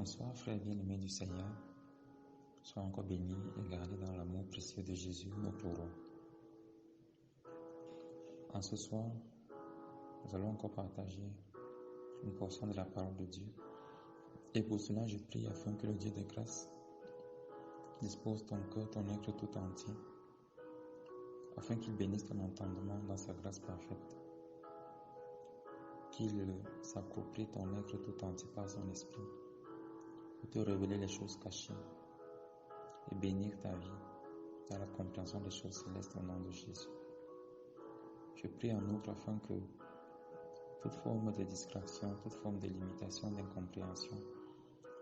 Bonsoir, frères bien-aimés du Seigneur. Sois encore bénis et gardés dans l'amour précieux de Jésus, notre roi. En ce soir, nous allons encore partager une portion de la parole de Dieu. Et pour cela, je prie afin que le Dieu de grâce dispose ton cœur, ton être tout entier, afin qu'il bénisse ton entendement dans sa grâce parfaite, qu'il s'approprie ton être tout entier par son esprit, pour te révéler les choses cachées et bénir ta vie dans la compréhension des choses célestes au nom de Jésus. Je prie en outre afin que toute forme de distraction, toute forme de limitation, d'incompréhension,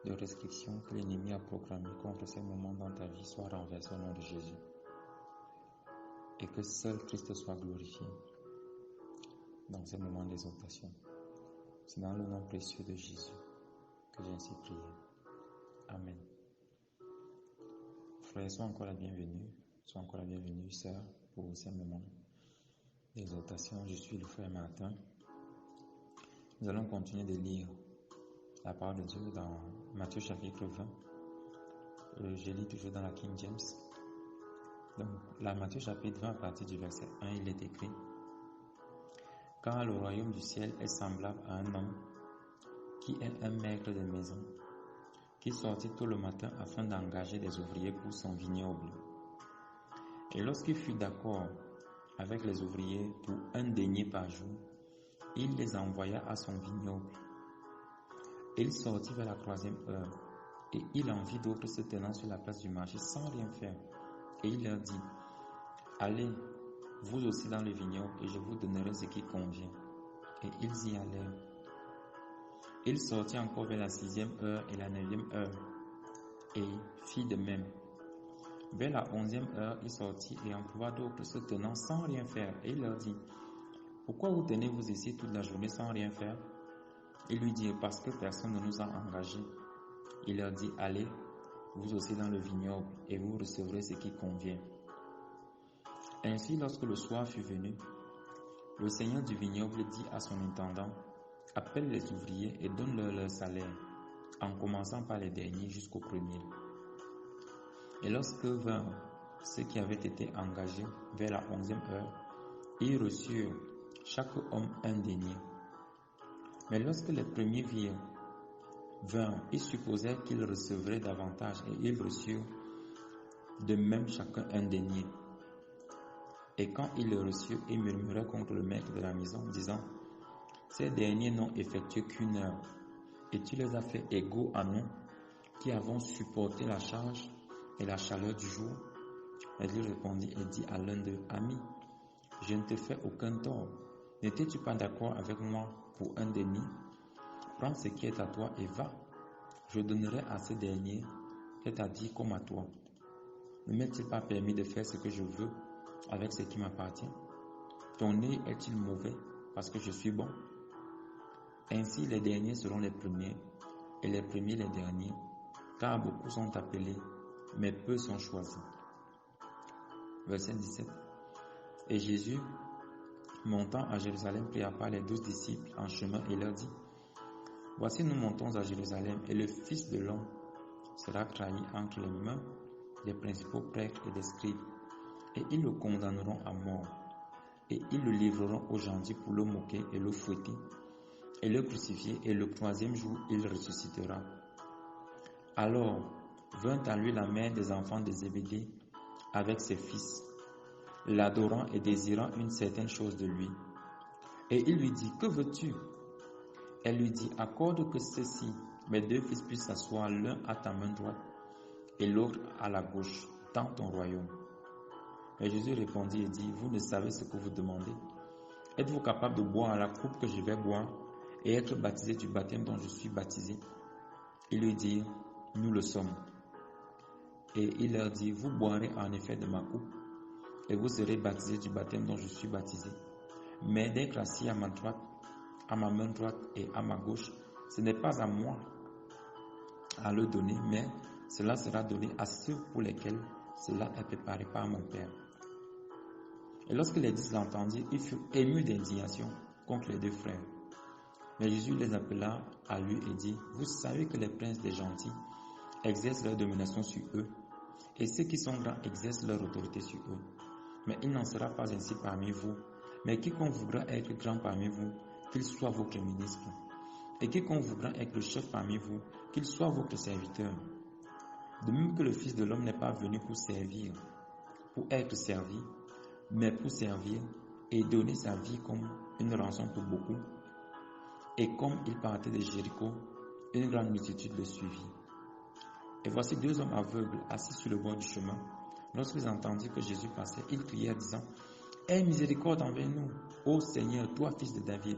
de restriction que l'ennemi a programmée contre ces moments dans ta vie soit renversée au nom de Jésus. Et que seul Christ soit glorifié dans ces moments d'exaltation. C'est dans le nom précieux de Jésus que j'ai ainsi prié. Amen. Frères, sois encore la bienvenue. Sois encore la bienvenue, sœur, pour ces moments d'exaltation. Je suis le frère Martin. Nous allons continuer de lire la parole de Dieu dans Matthieu chapitre 20. Je lis toujours dans la King James. Donc, la Matthieu chapitre 20, à partir du verset 1, il est écrit: Car le royaume du ciel est semblable à un homme qui est un maître de maison, qui sortit tôt le matin afin d'engager des ouvriers pour son vignoble. Et lorsqu'il fut d'accord avec les ouvriers pour un denier par jour, il les envoya à son vignoble. Il sortit vers la 3e heure, et il en vit d'autres se tenant sur la place du marché sans rien faire. Et il leur dit: Allez, vous aussi dans le vignoble, et je vous donnerai ce qui convient. Et ils y allèrent. Il sortit encore vers la 6e heure et la 9e heure, et fit de même. Vers la 11e heure, il sortit et en trouva d'autres se tenant sans rien faire. Et il leur dit: Pourquoi vous tenez-vous ici toute la journée sans rien faire? Ils lui dirent: Parce que personne ne nous a engagés. Il leur dit: Allez, vous aussi dans le vignoble, et vous recevrez ce qui convient. Ainsi, lorsque le soir fut venu, le seigneur du vignoble dit à son intendant: Appelle les ouvriers et donne-leur leur salaire, en commençant par les derniers jusqu'aux premiers. Et lorsque vinrent ceux qui avaient été engagés vers la 11e heure, ils reçurent chaque homme un denier. Mais lorsque les premiers vinrent, ils supposèrent qu'ils recevraient davantage, et ils reçurent de même chacun un denier. Et quand ils le reçurent, ils murmuraient contre le maître de la maison, disant: Ces derniers n'ont effectué qu'une heure, et tu les as fait égaux à nous, qui avons supporté la charge et la chaleur du jour. Mais il répondit et dit à l'un d'eux: Ami, je ne te fais aucun tort. N'étais-tu pas d'accord avec moi pour un denier? Prends ce qui est à toi et va. Je donnerai à ce dernier, c'est-à-dire comme à toi. Ne m'est-il pas permis de faire ce que je veux avec ce qui m'appartient? Ton nez est-il mauvais parce que je suis bon? Ainsi les derniers seront les premiers, et les premiers les derniers, car beaucoup sont appelés, mais peu sont choisis. Verset 17. Et Jésus, montant à Jérusalem, prit à part les 12 disciples en chemin et leur dit: Voici, nous montons à Jérusalem, et le Fils de l'homme sera trahi entre les mains des principaux prêtres et des scribes, et ils le condamneront à mort, et ils le livreront aux gentils pour le moquer et le fouetter, et le crucifier, et le 3e jour il ressuscitera. Alors vint à lui la mère des enfants de Zébédée avec ses fils, l'adorant et désirant une certaine chose de lui. Et il lui dit: Que veux-tu? Elle lui dit: Accorde que ceux-ci, mes 2 fils, puissent s'asseoir l'un à ta main droite et l'autre à la gauche, dans ton royaume. Mais Jésus répondit et dit: Vous ne savez ce que vous demandez. Êtes-vous capable de boire à la coupe que je vais boire et être baptisé du baptême dont je suis baptisé? Ils lui dirent: Nous le sommes. Et il leur dit: Vous boirez en effet de ma coupe, et vous serez baptisés du baptême dont je suis baptisé. Mais d'être assis à ma droite, à ma main droite et à ma gauche, ce n'est pas à moi à le donner, mais cela sera donné à ceux pour lesquels cela est préparé par mon Père. Et lorsque les 10 l'entendirent, ils furent émus d'indignation contre les 2 frères. Mais Jésus les appela à lui et dit, vous savez que les princes des gentils exercent leur domination sur eux, et ceux qui sont grands exercent leur autorité sur eux. Mais il n'en sera pas ainsi parmi vous. Mais quiconque voudra être grand parmi vous, qu'il soit votre ministre. Et quiconque voudra être le chef parmi vous, qu'il soit votre serviteur. De même que le Fils de l'homme n'est pas venu pour servir, pour être servi, mais pour servir et donner sa vie comme une rançon pour beaucoup. Et comme il partait de Jéricho, une grande multitude le suivit. Et voici 2 hommes aveugles assis sur le bord du chemin. Lorsqu'ils entendirent que Jésus passait, ils crièrent disant, aie miséricorde envers nous, ô Seigneur, toi fils de David.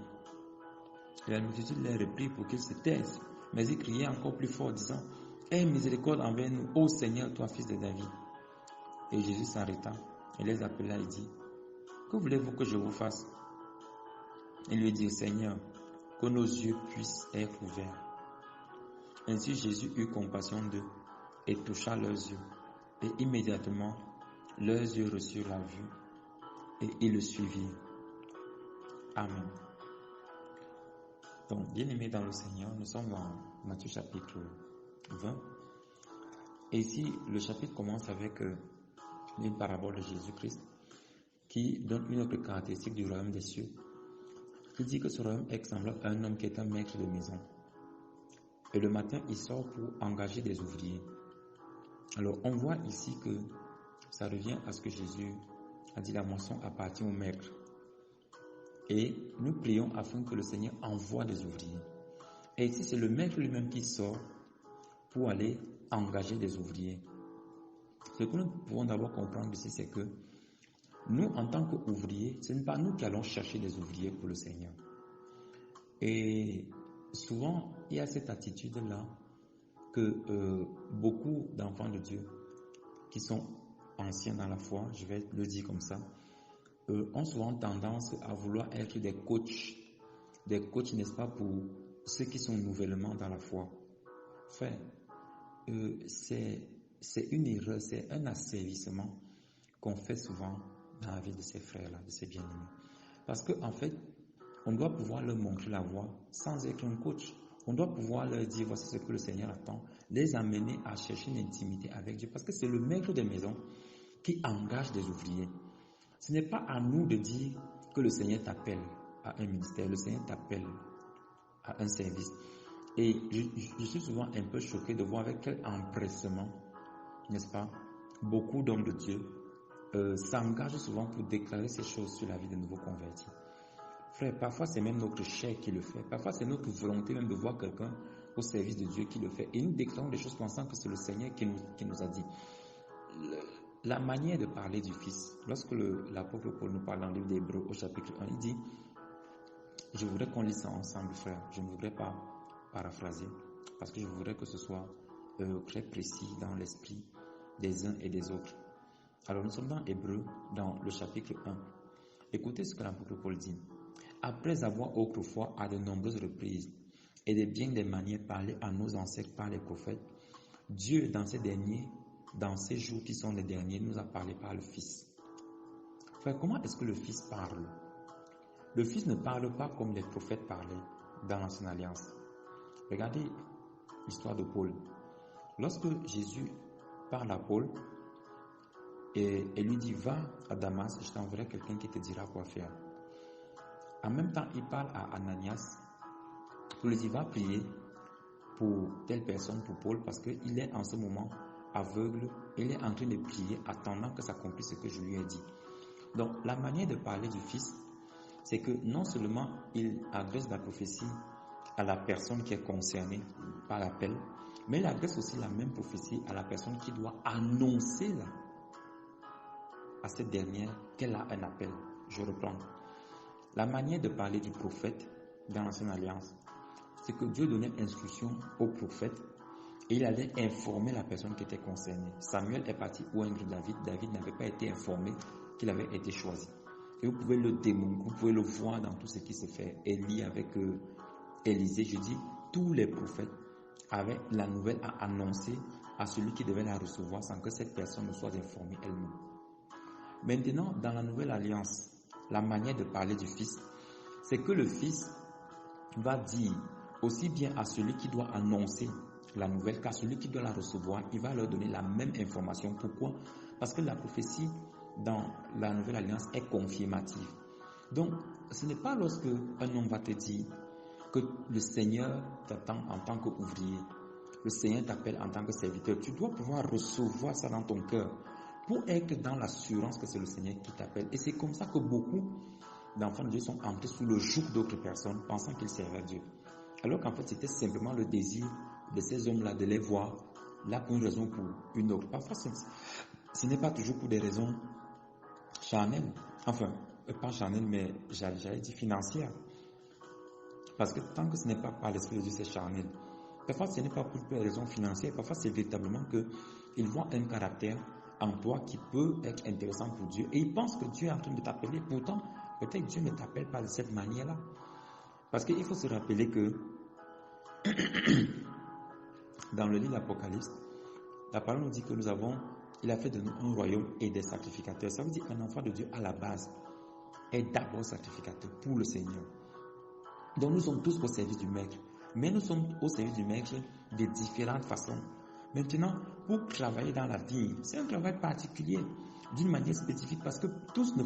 Et la multitude les reprit pour qu'ils se taisent. Mais ils criaient encore plus fort, disant, aie miséricorde envers nous, ô Seigneur, toi fils de David. Et Jésus s'arrêta et les appela et dit, que voulez-vous que je vous fasse? Ils lui dirent, Seigneur, que nos yeux puissent être ouverts. Ainsi Jésus eut compassion d'eux et toucha leurs yeux. Et immédiatement, leurs yeux reçurent la vue et ils le suivirent. Amen. Donc, bien-aimés dans le Seigneur, nous sommes dans Matthieu chapitre 20. Et ici, le chapitre commence avec une parabole de Jésus-Christ qui donne une autre caractéristique du royaume des cieux. Il dit que ce royaume est semblable à un homme qui est un maître de maison. Et le matin, il sort pour engager des ouvriers. Alors, on voit ici que ça revient à ce que Jésus a dit, la moisson appartient au maître. Et nous prions afin que le Seigneur envoie des ouvriers. Et ici, c'est le maître lui-même qui sort pour aller engager des ouvriers. Ce que nous pouvons d'abord comprendre ici, c'est que nous, en tant qu'ouvriers, ce n'est pas nous qui allons chercher des ouvriers pour le Seigneur. Et souvent, il y a cette attitude-là que beaucoup d'enfants de Dieu qui sont anciens dans la foi, je vais le dire comme ça, ont souvent tendance à vouloir être des coachs, n'est-ce pas, pour ceux qui sont nouvellement dans la foi. Frère, c'est une erreur, c'est un asservissement qu'on fait souvent dans la vie de ces frères-là, de ces bien-aimés. Parce qu'en fait, on doit pouvoir leur montrer la voie sans être un coach. On doit pouvoir leur dire, voici ce que le Seigneur attend, les amener à chercher une intimité avec Dieu. Parce que c'est le maître des maisons qui engage des ouvriers. Ce n'est pas à nous de dire que le Seigneur t'appelle à un ministère, le Seigneur t'appelle à un service. Et je suis souvent un peu choqué de voir avec quel empressement, n'est-ce pas, beaucoup d'hommes de Dieu s'engagent souvent pour déclarer ces choses sur la vie de nouveaux convertis. Frère, parfois c'est même notre chair qui le fait. Parfois c'est notre volonté même de voir quelqu'un au service de Dieu qui le fait. Et nous déclarons des choses pensant que c'est le Seigneur qui nous a dit. La manière de parler du Fils, lorsque l'apôtre Paul nous parle dans le livre d'Hébreux au chapitre 1, il dit, je voudrais qu'on lise ça ensemble, frère. Je ne voudrais pas paraphraser, parce que je voudrais que ce soit très précis dans l'esprit des uns et des autres. Alors nous sommes dans Hébreux, dans le chapitre 1. Écoutez ce que l'apôtre Paul dit. Après avoir autrefois à de nombreuses reprises et de bien des manières parlé à nos ancêtres par les prophètes, Dieu dans ces jours qui sont les derniers, nous a parlé par le Fils. Frère, comment est-ce que le Fils parle? Le Fils ne parle pas comme les prophètes parlaient dans l'Ancienne Alliance. Regardez l'histoire de Paul. Lorsque Jésus parle à Paul et lui dit, va à Damas, je t'enverrai quelqu'un qui te dira quoi faire. En même temps, il parle à Ananias pour lui dire, va prier pour telle personne, pour Paul, parce qu'il est en ce moment aveugle, il est en train de prier, attendant que s'accomplisse ce que je lui ai dit. Donc, la manière de parler du Fils, c'est que non seulement il adresse la prophétie à la personne qui est concernée par l'appel, mais il adresse aussi la même prophétie à la personne qui doit annoncer à cette dernière qu'elle a un appel. Je reprends. La manière de parler du prophète dans l'Ancienne Alliance, c'est que Dieu donnait instruction au prophète et il allait informer la personne qui était concernée. Samuel est parti oindre David. David n'avait pas été informé qu'il avait été choisi. Et vous pouvez le démontrer, vous pouvez le voir dans tout ce qui se fait. Élie avec Élisée, je dis, tous les prophètes avaient la nouvelle à annoncer à celui qui devait la recevoir sans que cette personne ne soit informée elle-même. Maintenant, dans la nouvelle alliance, la manière de parler du Fils, c'est que le Fils va dire aussi bien à celui qui doit annoncer la nouvelle qu'à celui qui doit la recevoir, il va leur donner la même information. Pourquoi? Parce que la prophétie dans la nouvelle alliance est confirmative. Donc, ce n'est pas lorsque un homme va te dire que le Seigneur t'attend en tant qu'ouvrier, le Seigneur t'appelle en tant que serviteur. Tu dois pouvoir recevoir ça dans ton cœur pour être dans l'assurance que c'est le Seigneur qui t'appelle. Et c'est comme ça que beaucoup d'enfants de Dieu sont entrés sous le joug d'autres personnes pensant qu'ils servaient à Dieu. Alors qu'en fait, c'était simplement le désir de ces hommes-là de les voir là pour une raison ou pour une autre. Parfois, ce n'est pas toujours pour des raisons charnelles. Enfin, pas charnelles, mais j'allais dire financières. Parce que tant que ce n'est pas par l'Esprit de Dieu, c'est charnel. Parfois, ce n'est pas pour des raisons financières. Parfois, c'est véritablement qu'ils voient un caractère en toi qui peut être intéressant pour Dieu. Et ils pensent que Dieu est en train de t'appeler. Pourtant, peut-être Dieu ne t'appelle pas de cette manière-là. Parce qu'il faut se rappeler que dans le livre d'Apocalypse, la parole nous dit que il a fait de nous un royaume et des sacrificateurs. Ça veut dire qu'un enfant de Dieu, à la base, est d'abord sacrificateur pour le Seigneur. Donc nous sommes tous au service du Maître. Mais nous sommes au service du Maître de différentes façons. Maintenant, pour travailler dans la vie, c'est un travail particulier, d'une manière spécifique, parce que tous ne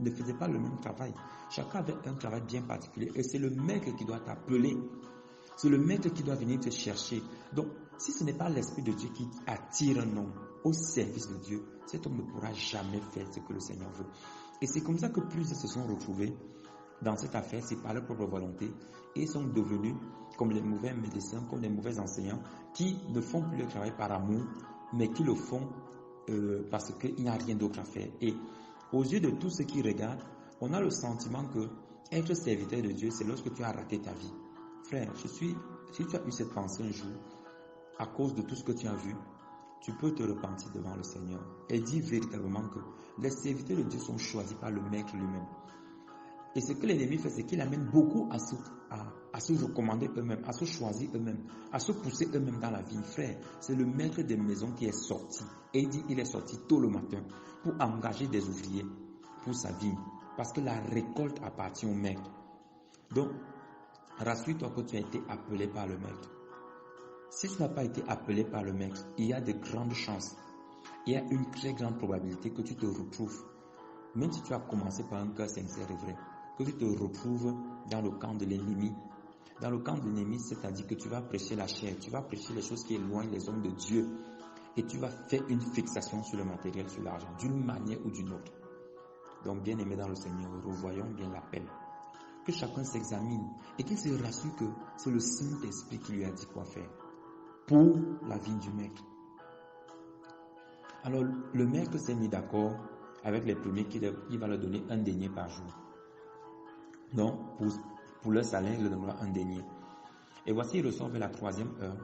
faisaient pas le même travail. Chacun avait un travail bien particulier. Et c'est le Maître qui doit t'appeler. C'est le Maître qui doit venir te chercher. Donc, si ce n'est pas l'Esprit de Dieu qui attire un homme au service de Dieu, cet homme ne pourra jamais faire ce que le Seigneur veut. Et c'est comme ça que plusieurs se sont retrouvés dans cette affaire, c'est par leur propre volonté, et sont devenus comme les mauvais médecins, comme les mauvais enseignants, qui ne font plus le travail par amour, mais qui le font parce qu'il n'y a rien d'autre à faire. Et aux yeux de tous ceux qui regardent, on a le sentiment que être serviteur de Dieu, c'est lorsque tu as raté ta vie. Frère, si tu as eu cette pensée un jour, à cause de tout ce que tu as vu, tu peux te repentir devant le Seigneur et dire véritablement que les serviteurs de Dieu sont choisis par le Maître lui-même. Et ce que l'ennemi fait, c'est qu'il amène beaucoup à se recommander eux-mêmes, à se choisir eux-mêmes, à se pousser eux-mêmes dans la vie. Frère, c'est le maître des maisons qui est sorti. Et il dit qu'il est sorti tôt le matin pour engager des ouvriers pour sa vie. Parce que la récolte appartient au maître. Donc, rassure-toi que tu as été appelé par le maître. Si tu n'as pas été appelé par le maître, il y a de grandes chances. Il y a une très grande probabilité que tu te retrouves, même si tu as commencé par un cœur sincère et vrai, que tu te retrouves dans le camp de l'ennemi. Dans le camp de l'ennemi, c'est-à-dire que tu vas prêcher la chair, tu vas prêcher les choses qui éloignent les hommes de Dieu, et tu vas faire une fixation sur le matériel, sur l'argent, d'une manière ou d'une autre. Donc, bien aimé dans le Seigneur, revoyons bien l'appel. Que chacun s'examine et qu'il se rassure que c'est le Saint-Esprit qui lui a dit quoi faire pour la vie du maître. Alors, le maître s'est mis d'accord avec les premiers qu'il va leur donner un denier par jour. Donc, pour leur salaire, il leur donnera un denier. Et voici, ils reçoivent la 3e heure,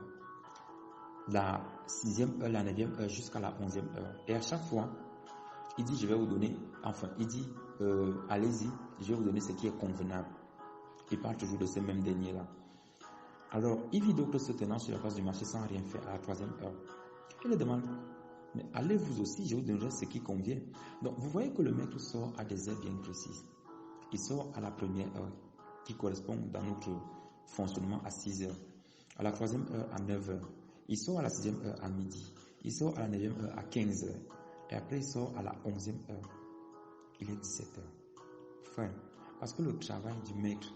la 6e heure, la 9e heure, jusqu'à la 11e heure. Et à chaque fois, il dit, je vais vous donner, allez-y, je vais vous donner ce qui est convenable. Il parle toujours de ces mêmes deniers-là. Alors, il vit d'autres se tenant sur la place du marché sans rien faire à la 3e heure. Il leur demande, mais allez vous aussi, je vous donnerai ce qui convient. Donc, vous voyez que le maître sort à des heures bien précises. Il sort à la 1e heure, qui correspond dans notre fonctionnement à 6 heures. À la 3e heure, à 9 heures. Il sort à la 6e heure, à midi. Il sort à la 9e heure, à 15 heures. Et après, il sort à la 11e heure. Il est 17 heures. Frère, parce que le travail du maître,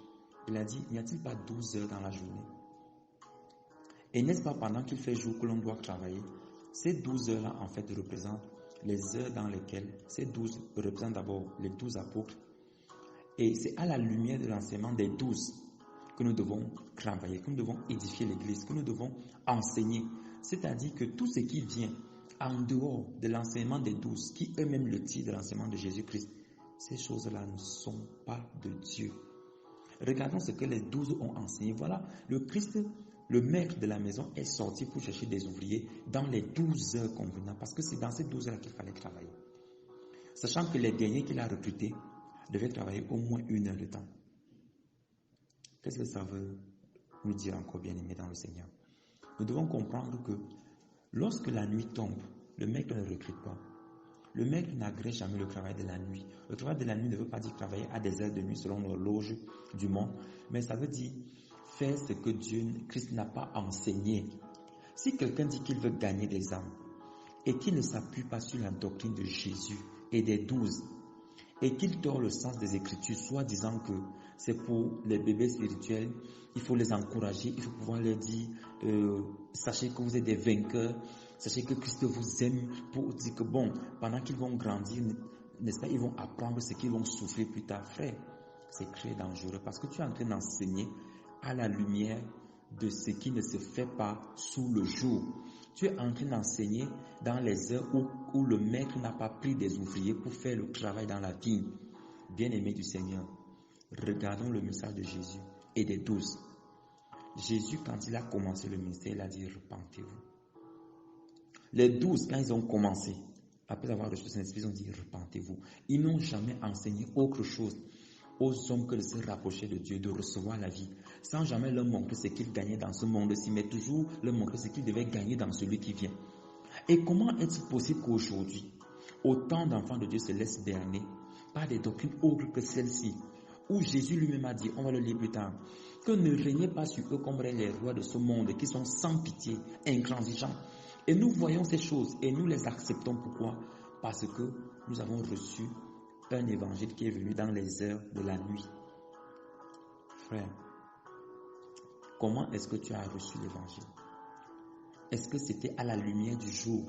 il a dit, n'y a-t-il pas 12 heures dans la journée? Et n'est-ce pas pendant qu'il fait jour que l'on doit travailler? Ces 12 heures-là, en fait, représentent les heures dans lesquelles, ces 12 représentent d'abord les 12 apôtres. Et c'est à la lumière de l'enseignement des 12 que nous devons travailler, que nous devons édifier l'Église, que nous devons enseigner. C'est-à-dire que tout ce qui vient en dehors de l'enseignement des 12, qui eux-mêmes le tirent de l'enseignement de Jésus-Christ, ces choses-là ne sont pas de Dieu. Regardons ce que les 12 ont enseigné. Voilà, le Christ, le maître de la maison, est sorti pour chercher des ouvriers dans les 12 heures convenables, parce que c'est dans ces 12 heures qu'il fallait travailler. Sachant que les derniers qu'il a recrutés devaient travailler au moins 1 heure de temps. Qu'est-ce que ça veut nous dire encore, bien-aimés dans le Seigneur? Nous devons comprendre que lorsque la nuit tombe, le maître ne recrute pas. Le maître n'agrège jamais le travail de la nuit. Le travail de la nuit ne veut pas dire travailler à des heures de nuit selon l'horloge du monde, mais ça veut dire faire ce que Christ n'a pas enseigné. Si quelqu'un dit qu'il veut gagner des âmes et qu'il ne s'appuie pas sur la doctrine de Jésus et des 12 et qu'il tord le sens des Écritures, soit disant que c'est pour les bébés spirituels, il faut les encourager, il faut pouvoir leur dire sachez que vous êtes des vainqueurs, sachez que Christ vous aime, pour dire que bon, pendant qu'ils vont grandir, n'est-ce pas, ils vont apprendre ce qu'ils vont souffrir plus tard. Frère, c'est très dangereux parce que tu es en train d'enseigner à la lumière de ce qui ne se fait pas sous le jour. Tu es en train d'enseigner dans les heures où le maître n'a pas pris des ouvriers pour faire le travail dans la vigne. Bien-aimés du Seigneur, regardons le message de Jésus et des 12. Jésus, quand il a commencé le ministère, il a dit « Repentez-vous ». Les 12, quand ils ont commencé, après avoir reçu le Saint-Esprit, ils ont dit « Repentez-vous ». Ils n'ont jamais enseigné autre chose aux hommes que de se rapprocher de Dieu, de recevoir la vie, sans jamais leur montrer ce qu'ils gagnaient dans ce monde-ci, mais toujours leur montrer ce qu'ils devaient gagner dans celui qui vient. Et comment est-il possible qu'aujourd'hui, autant d'enfants de Dieu se laissent berner par des doctrines autres que celles-ci, où Jésus lui-même a dit, on va le lire plus tard, que ne régnez pas sur eux comme les rois de ce monde, qui sont sans pitié, intransigeants. Et nous voyons ces choses et nous les acceptons. Pourquoi? Parce que nous avons reçu un évangile qui est venu dans les heures de la nuit. Frère, comment est-ce que tu as reçu l'évangile? Est-ce que c'était à la lumière du jour,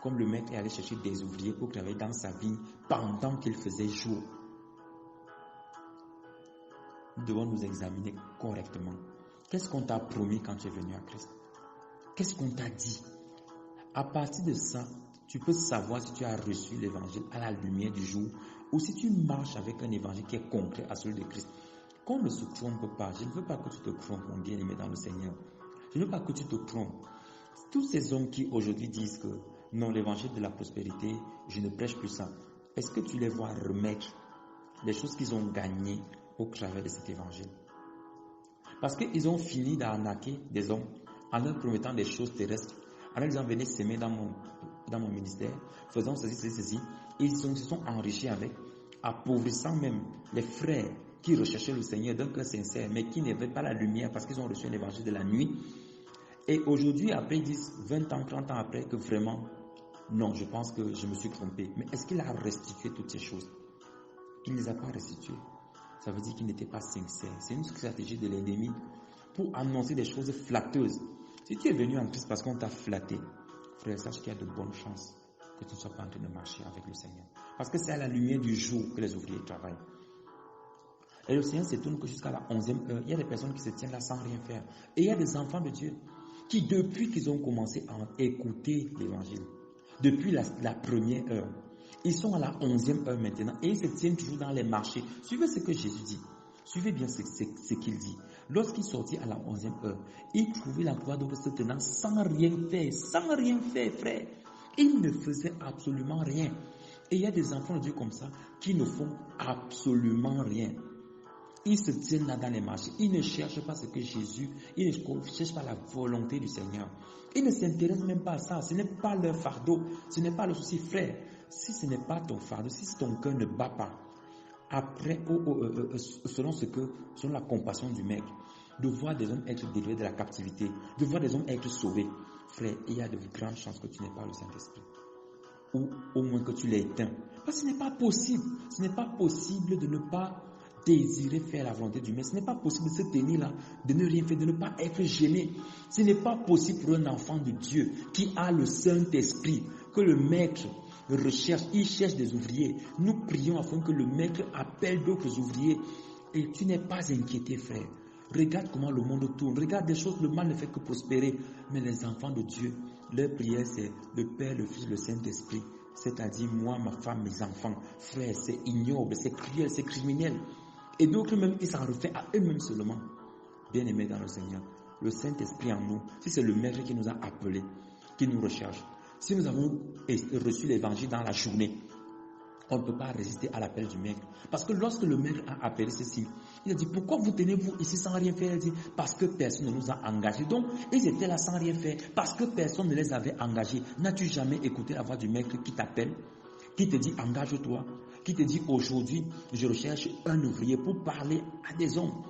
comme le maître est allé chercher des ouvriers pour travailler dans sa vigne pendant qu'il faisait jour? Nous devons nous examiner correctement. Qu'est-ce qu'on t'a promis quand tu es venu à Christ? Qu'est-ce qu'on t'a dit? À partir de ça, tu peux savoir si tu as reçu l'évangile à la lumière du jour ou si tu marches avec un évangile qui est concret à celui de Christ. Qu'on ne se trompe pas. Je ne veux pas que tu te trompes, mon bien-aimé dans le Seigneur. Je ne veux pas que tu te trompes. Tous ces hommes qui aujourd'hui disent que non, l'évangile de la prospérité, je ne prêche plus ça. Est-ce que tu les vois remettre les choses qu'ils ont gagnées au travers de cet évangile? Parce qu'ils ont fini d'arnaquer des hommes en leur promettant des choses terrestres, en leur disant venez s'aimer dans mon ministère, faisons ceci. Et ils se sont enrichis avec, appauvrissant même les frères qui recherchaient le Seigneur d'un cœur sincère, mais qui n'avaient pas la lumière parce qu'ils ont reçu un évangile de la nuit. Et aujourd'hui, après, ils disent 20 ans, 30 ans après que vraiment, non, je pense que je me suis trompé. Mais est-ce qu'il a restitué toutes ces choses? Il ne les a pas restituées. Ça veut dire qu'il n'était pas sincère. C'est une stratégie de l'ennemi pour annoncer des choses flatteuses. Si tu es venu en Christ parce qu'on t'a flatté, frère, sache qu'il y a de bonnes chances que tu ne sois pas en train de marcher avec le Seigneur. Parce que c'est à la lumière du jour que les ouvriers travaillent. Et le Seigneur s'étonne que jusqu'à la 11e heure, il y a des personnes qui se tiennent là sans rien faire. Et il y a des enfants de Dieu qui, depuis qu'ils ont commencé à écouter l'évangile, depuis la première heure, ils sont à la 11e heure maintenant et ils se tiennent toujours dans les marchés. Suivez ce que Jésus dit. Suivez bien ce qu'il dit. Lorsqu'il sortit à la 11e heure, il trouvait la gloire de se tenant sans rien faire, frère. Il ne faisait absolument rien. Et il y a des enfants de Dieu comme ça qui ne font absolument rien. Ils se tiennent là dans les marchés. Ils ne cherchent pas ce que Jésus, ils ne cherchent pas la volonté du Seigneur. Ils ne s'intéressent même pas à ça. Ce n'est pas leur fardeau. Ce n'est pas le souci, frère. Si ce n'est pas ton fardeau, si ton cœur ne bat pas, après, selon la compassion du Maître, de voir des hommes être délivrés de la captivité, de voir des hommes être sauvés, frère, il y a de grandes chances que tu n'aies pas le Saint-Esprit. Ou au moins que tu l'aies éteint. Parce que ce n'est pas possible. Ce n'est pas possible de ne pas désirer faire la volonté du Maître. Ce n'est pas possible de se tenir là, de ne rien faire, de ne pas être gêné. Ce n'est pas possible pour un enfant de Dieu qui a le Saint-Esprit, que le Maître recherche, il cherche des ouvriers. Nous prions afin que le Maître appelle d'autres ouvriers. Et tu n'es pas inquiété, frère. Regarde comment le monde tourne. Regarde des choses, le mal ne fait que prospérer. Mais les enfants de Dieu, leur prière, c'est le Père, le Fils, le Saint-Esprit. C'est-à-dire moi, ma femme, mes enfants. Frère, c'est ignoble, c'est cruel, c'est criminel. Et d'autres même, ils s'en refait à eux-mêmes seulement. Bien-aimés dans le Seigneur, le Saint-Esprit en nous, si c'est le Maître qui nous a appelés, qui nous recherche, si nous avons reçu l'évangile dans la journée, on ne peut pas résister à l'appel du Maître. Parce que lorsque le Maître a appelé ceci, il a dit, pourquoi vous tenez-vous ici sans rien faire? Il a dit, parce que personne ne nous a engagés. Donc, ils étaient là sans rien faire, parce que personne ne les avait engagés. N'as-tu jamais écouté la voix du Maître qui t'appelle, qui te dit, engage-toi, qui te dit, aujourd'hui, je recherche un ouvrier pour parler à des hommes,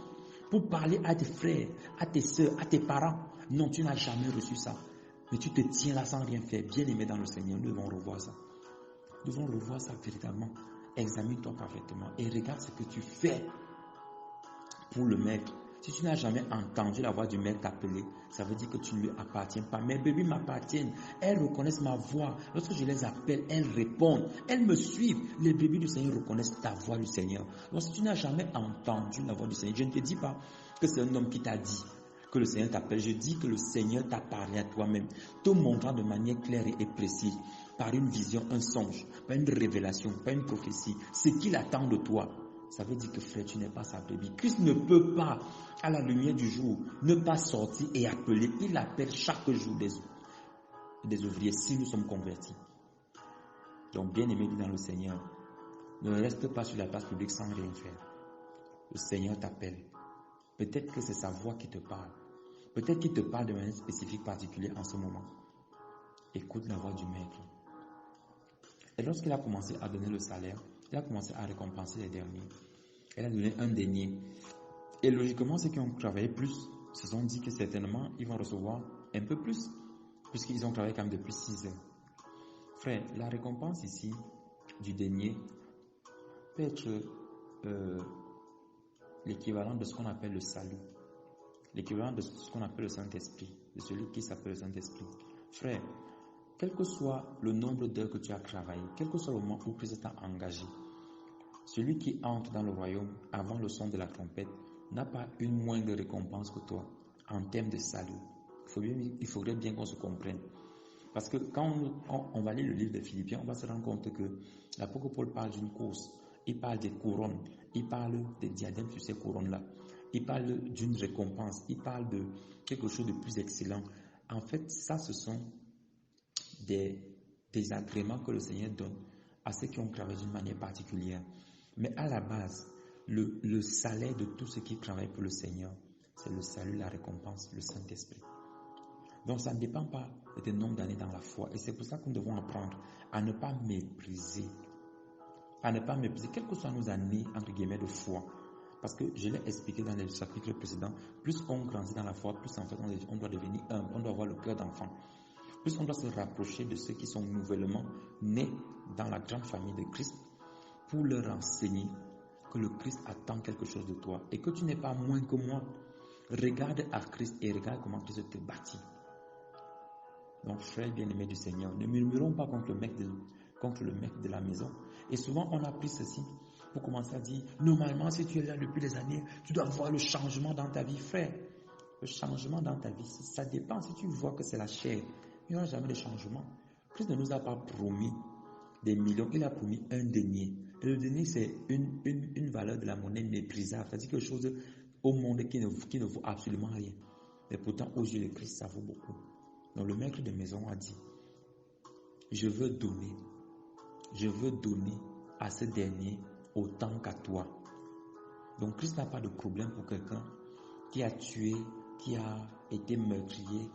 pour parler à tes frères, à tes soeurs, à tes parents. Non, tu n'as jamais reçu ça. Mais tu te tiens là sans rien faire. Bien-aimé dans le Seigneur, nous devons revoir ça. Nous devons revoir ça véritablement. Examine-toi parfaitement et regarde ce que tu fais pour le maître. Si tu n'as jamais entendu la voix du maître t'appeler, ça veut dire que tu ne lui appartiens pas. Mes bébés m'appartiennent. Elles reconnaissent ma voix. Lorsque je les appelle, elles répondent. Elles me suivent. Les bébés du Seigneur reconnaissent ta voix du Seigneur. Donc si tu n'as jamais entendu la voix du Seigneur, je ne te dis pas que c'est un homme qui t'a dit que le Seigneur t'appelle. Je dis que le Seigneur t'a parlé à toi-même, te montrant de manière claire et précise, par une vision, un songe, par une révélation, par une prophétie, ce qu'il attend de toi. Ça veut dire que frère, tu n'es pas sa brebis. Christ ne peut pas, à la lumière du jour, ne pas sortir et appeler. Il appelle chaque jour des ouvriers si nous sommes convertis. Donc, bien-aimé dans le Seigneur, ne reste pas sur la place publique sans rien faire. Le Seigneur t'appelle. Peut-être que c'est sa voix qui te parle. Peut-être qu'il te parle de manière spécifique, particulière en ce moment. Écoute la voix du Maître. Et lorsqu'il a commencé à donner le salaire, il a commencé à récompenser les derniers. Il a donné un denier. Et logiquement, ceux qui ont travaillé plus se sont dit que certainement, ils vont recevoir un peu plus, puisqu'ils ont travaillé quand même depuis 6 heures. Frère, la récompense ici du denier peut être l'équivalent de ce qu'on appelle le salut. L'équivalent de ce qu'on appelle le Saint-Esprit, de celui qui s'appelle le Saint-Esprit. Frère, quel que soit le nombre d'heures que tu as travaillé, quel que soit le moment où Christ t'a engagé, celui qui entre dans le royaume avant le son de la trompette n'a pas une moindre récompense que toi en termes de salut. Il faudrait bien qu'on se comprenne. Parce que quand on va lire le livre de Philippiens, on va se rendre compte que l'apôtre Paul parle d'une course, il parle des couronnes, il parle des diadèmes sur ces couronnes-là, il parle d'une récompense, il parle de quelque chose de plus excellent. En fait, ça, ce sont des agréments que le Seigneur donne à ceux qui ont travaillé d'une manière particulière. Mais à la base, le salaire de tous ceux qui travaillent pour le Seigneur, c'est le salut, la récompense, le Saint-Esprit. Donc ça ne dépend pas du nombre d'années dans la foi. Et c'est pour ça que nous devons apprendre à ne pas mépriser. Quelles que soient nos années, entre guillemets, de foi. Parce que je l'ai expliqué dans les chapitres précédents, plus on grandit dans la foi, plus en fait on doit devenir humble, on doit avoir le cœur d'enfant. Plus on doit se rapprocher de ceux qui sont nouvellement nés dans la grande famille de Christ pour leur enseigner que le Christ attend quelque chose de toi et que tu n'es pas moins que moi. Regarde à Christ et regarde comment Christ te bâtit. Donc, frères bien-aimés du Seigneur, ne murmurons pas contre le maître de la maison. Et souvent, on a pris ceci pour commencer à dire, normalement, si tu es là depuis des années, tu dois voir le changement dans ta vie, frère. Le changement dans ta vie, ça dépend. Si tu vois que c'est la chair, il n'y aura jamais de changement. Christ ne nous a pas promis des millions, il a promis un denier. Et le denier, c'est une valeur de la monnaie méprisable, c'est-à-dire quelque chose au monde qui ne vaut absolument rien. Mais pourtant, aux yeux de Christ, ça vaut beaucoup. Donc le maître de maison a dit, je veux donner à ce dernier autant qu'à toi. Donc Christ n'a pas de problème pour quelqu'un qui a tué, qui a été meurtrier,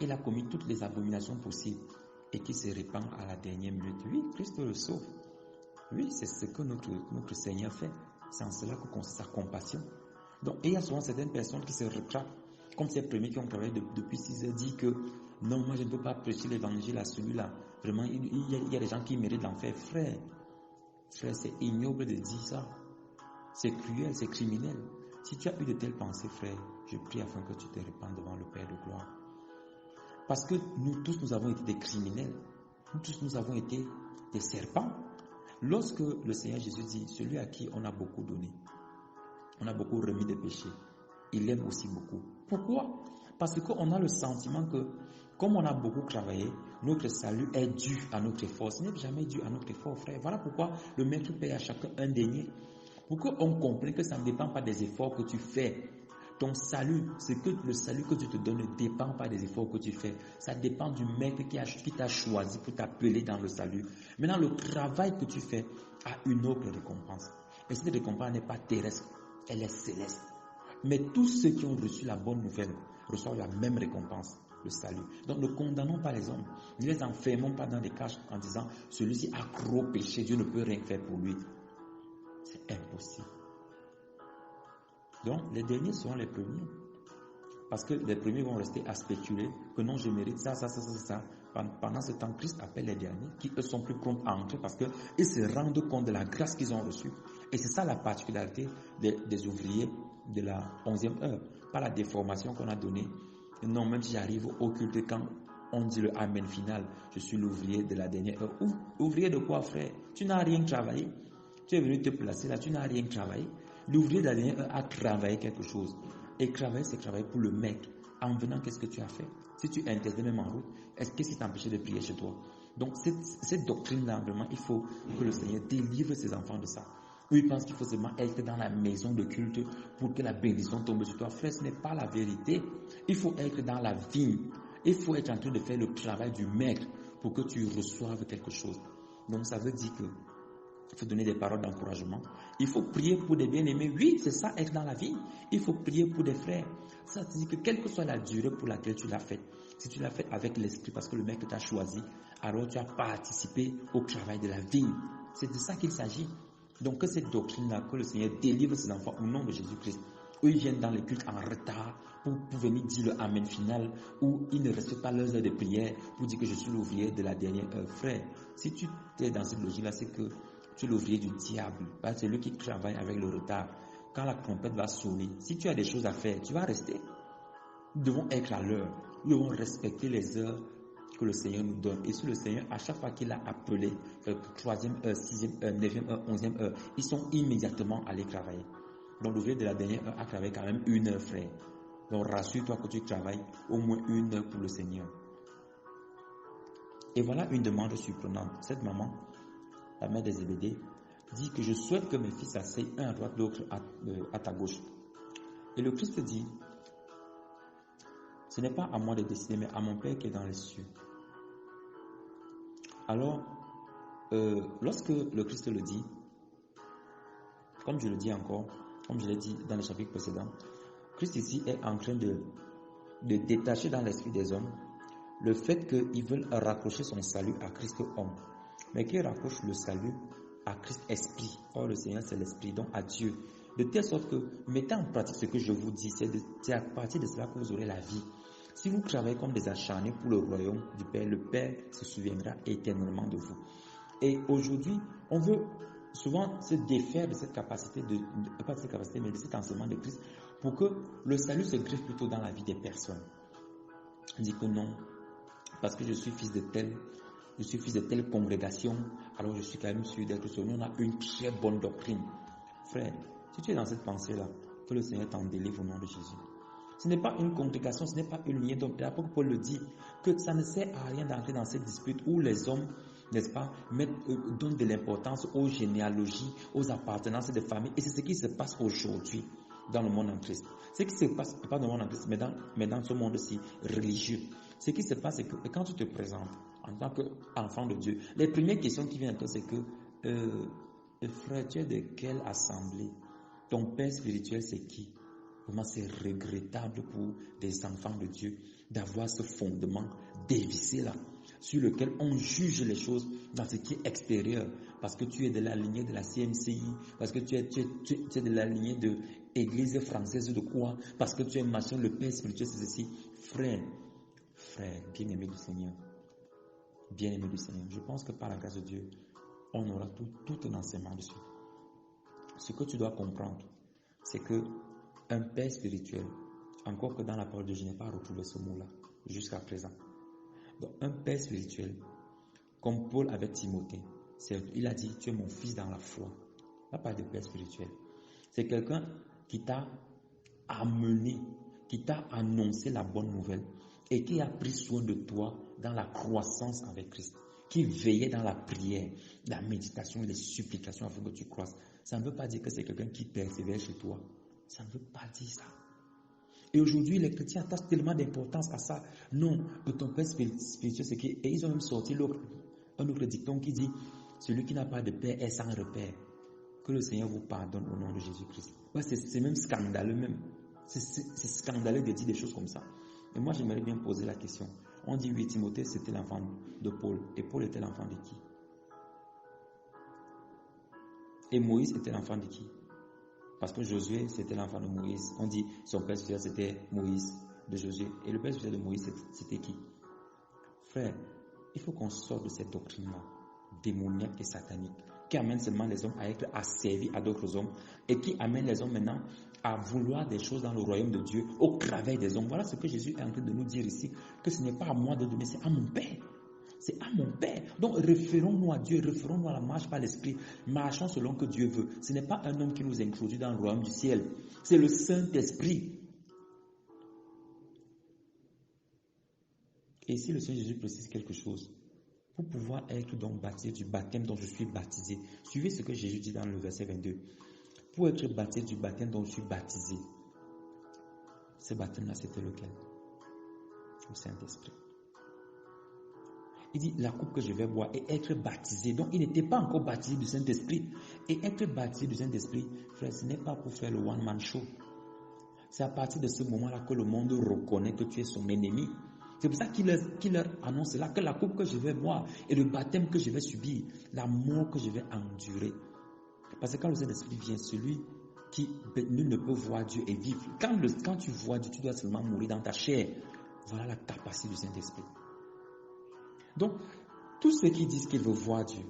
il a commis toutes les abominations possibles et qui se répand à la dernière minute. Oui, Christ le sauve. Oui, c'est ce que notre Seigneur fait. C'est en cela que consiste sa compassion. Donc, il y a souvent certaines personnes qui se rétractent, comme ces premiers qui ont travaillé depuis 6 heures, disent que non, moi je ne peux pas prêcher l'évangile à celui-là. Vraiment, il y a des gens qui méritent l'enfer. Frère, c'est ignoble de dire ça. C'est cruel, c'est criminel. Si tu as eu de telles pensées, frère, je prie afin que tu te répandes devant le Père de gloire. Parce que nous tous, nous avons été des criminels. Nous tous, nous avons été des serpents. Lorsque le Seigneur Jésus dit, celui à qui on a beaucoup donné, on a beaucoup remis des péchés, il aime aussi beaucoup. Pourquoi? Parce qu'on a le sentiment que, comme on a beaucoup travaillé, notre salut est dû à notre effort. Ce n'est jamais dû à notre effort, frère. Voilà pourquoi le maître paye à chacun un denier. Pour qu'on comprenne que ça ne dépend pas des efforts que tu fais. Ton salut, le salut que tu te donnes ne dépend pas des efforts que tu fais. Ça dépend du maître qui t'a choisi pour t'appeler dans le salut. Maintenant, le travail que tu fais a une autre récompense. Et cette récompense n'est pas terrestre, elle est céleste. Mais tous ceux qui ont reçu la bonne nouvelle reçoivent la même récompense, le salut. Donc ne condamnons pas les hommes. Ne les enfermons pas dans des cages en disant celui-ci a gros péché, Dieu ne peut rien faire pour lui. C'est impossible. Donc, les derniers seront les premiers. Parce que les premiers vont rester à spéculer que non, je mérite ça. Pendant ce temps, Christ appelle les derniers qui, eux, sont plus prompts à entrer parce qu'ils se rendent compte de la grâce qu'ils ont reçue. Et c'est ça la particularité des ouvriers de la 11e heure. Pas la déformation qu'on a donnée. Non, même si j'arrive au culte, quand on dit le Amen final, je suis l'ouvrier de la dernière heure. Ouvrier de quoi, frère? Tu n'as rien travaillé. Tu es venu te placer là, tu n'as rien travaillé. L'ouvrier de la dernière heure a travaillé quelque chose. Et travailler, c'est travailler pour le maître. En venant, qu'est-ce que tu as fait? Si tu intervenais même en route, qu'est-ce qui t'empêchait de prier chez toi? Donc, cette doctrine-là, vraiment, il faut que le Seigneur délivre ses enfants de ça. Eux, ils pensent qu'il faut seulement être dans la maison de culte pour que la bénédiction tombe sur toi. Frère, ce n'est pas la vérité. Il faut être dans la vigne. Il faut être en train de faire le travail du maître pour que tu reçoives quelque chose. Donc, ça veut dire que il faut donner des paroles d'encouragement. Il faut prier pour des bien-aimés. Oui, c'est ça, être dans la vie. Il faut prier pour des frères. Ça veut dire que quelle que soit la durée pour laquelle tu l'as fait, si tu l'as fait avec l'esprit parce que le mec t'a choisi, alors tu as participé au travail de la vie. C'est de ça qu'il s'agit. Donc que cette doctrine-là, que le Seigneur délivre ses enfants au nom de Jésus-Christ. Eux, ils viennent dans les cultes en retard pour venir dire le Amen final, ou ils ne respectent pas leurs heures de prière pour dire que je suis l'ouvrier de la dernière heure. Frère, si tu es dans cette logique-là, c'est que tu es l'ouvrier du diable. C'est lui qui travaille avec le retard. Quand la trompette va sonner, si tu as des choses à faire, tu vas rester. Nous devons être à l'heure. Nous devons respecter les heures que le Seigneur nous donne. Et si le Seigneur, à chaque fois qu'il a appelé, 3e heure, 6e heure, 9e heure, 11e heure, ils sont immédiatement allés travailler. Donc l'ouvrier de la dernière heure a travaillé quand même 1 heure, frère. Donc rassure-toi que tu travailles au moins 1 heure pour le Seigneur. Et voilà une demande surprenante. Cette maman, la mère des Zébédée, dit que je souhaite que mes fils s'asseyent un à droite, l'autre à ta gauche. Et le Christ dit, ce n'est pas à moi de décider, mais à mon Père qui est dans les cieux. Alors, lorsque le Christ le dit, comme je le dis encore, comme je l'ai dit dans le chapitre précédent, Christ ici est en train de détacher dans l'esprit des hommes le fait qu'ils veulent raccrocher son salut à Christ homme, mais qu'ils raccrochent le salut à Christ esprit. Or le Seigneur c'est l'esprit, donc à Dieu. De telle sorte que, mettez en pratique ce que je vous dis, c'est à partir de cela que vous aurez la vie. Si vous travaillez comme des acharnés pour le royaume du Père, le Père se souviendra éternellement de vous. Et aujourd'hui, on veut souvent se défaire de cette capacité, pas de cette capacité, mais de cet enseignement de Christ, pour que le salut se greffe plutôt dans la vie des personnes. On dit que non, parce que je suis fils de telle congrégation, alors je suis quand même sûr d'être sauvé. On a une très bonne doctrine. Frère, si tu es dans cette pensée-là, que le Seigneur t'en délivre au nom de Jésus. Ce n'est pas une congrégation, ce n'est pas une lignée d'hommes. L'apôtre Paul le dit, que ça ne sert à rien d'entrer dans cette dispute où les hommes, n'est-ce pas, donnent de l'importance aux généalogies, aux appartenances de famille. Et c'est ce qui se passe aujourd'hui dans le monde en Christ. Ce qui se passe, pas dans le monde en Christ, mais dans ce monde-ci religieux. Ce qui se passe, c'est que quand tu te présentes en tant qu'enfant de Dieu, les premières questions qui viennent à toi, c'est que, frère, tu es de quelle assemblée? Ton père spirituel, c'est qui? Comment c'est regrettable pour des enfants de Dieu d'avoir ce fondement dévissé là, sur lequel on juge les choses dans ce qui est extérieur, parce que tu es de la lignée de la CMCI, parce que tu es de la lignée de l'église française de quoi, parce que tu es machin, le père spirituel, c'est ceci. Frère, bien-aimé du Seigneur, je pense que par la grâce de Dieu, on aura tout un enseignement dessus. Ce que tu dois comprendre, c'est que un père spirituel, encore que dans la parole de Dieu, je n'ai pas retrouvé ce mot-là jusqu'à présent. Donc, un père spirituel, comme Paul avec Timothée, il a dit, tu es mon fils dans la foi. Il n'a pas de père spirituel. C'est quelqu'un qui t'a amené, qui t'a annoncé la bonne nouvelle et qui a pris soin de toi dans la croissance avec Christ, qui veillait dans la prière, la méditation et les supplications afin que tu croisses. Ça ne veut pas dire que c'est quelqu'un qui persévère chez toi. Ça ne veut pas dire ça. Et aujourd'hui, les chrétiens attachent tellement d'importance à ça. Non, ton père spirituel, c'est qui. Et ils ont même sorti un autre dicton qui dit, celui qui n'a pas de père est sans repère. Que le Seigneur vous pardonne au nom de Jésus-Christ. Ouais, c'est même scandaleux même. C'est scandaleux de dire des choses comme ça. Et moi, j'aimerais bien poser la question. On dit, oui, Timothée, c'était l'enfant de Paul. Et Paul était l'enfant de qui? Et Moïse était l'enfant de qui? Parce que Josué, c'était l'enfant de Moïse. On dit son père spirituel, c'était Moïse de Josué. Et le père spirituel de Moïse, c'était qui? Frère, il faut qu'on sorte de cette doctrine-là, démoniaque et satanique, qui amène seulement les hommes à être asservis à d'autres hommes et qui amène les hommes maintenant à vouloir des choses dans le royaume de Dieu au travers des hommes. Voilà ce que Jésus est en train de nous dire ici, que ce n'est pas à moi de donner, c'est à mon Père. C'est à mon Père. Donc référons-nous à Dieu, référons-nous à la marche par l'Esprit, marchons selon que Dieu veut. Ce n'est pas un homme qui nous introduit dans le royaume du ciel, c'est le Saint-Esprit. Et ici, le Seigneur Jésus précise quelque chose. Pour pouvoir être donc baptisé du baptême dont je suis baptisé, suivez ce que Jésus dit dans le verset 22. Pour être baptisé du baptême dont je suis baptisé, ce baptême-là, c'était lequel? Le Saint-Esprit. Il dit la coupe que je vais boire et être baptisé. Donc, il n'était pas encore baptisé du Saint-Esprit. Et être baptisé du Saint-Esprit, frère, ce n'est pas pour faire le one-man show. C'est à partir de ce moment-là que le monde reconnaît que tu es son ennemi. C'est pour ça qu'il leur annonce là que la coupe que je vais boire et le baptême que je vais subir, la mort que je vais endurer. Parce que quand le Saint-Esprit vient, celui qui nul ne peut voir Dieu et vivre. Quand tu vois Dieu, tu dois seulement mourir dans ta chair. Voilà la capacité du Saint-Esprit. Donc, tous ceux qui disent qu'ils veulent voir Dieu,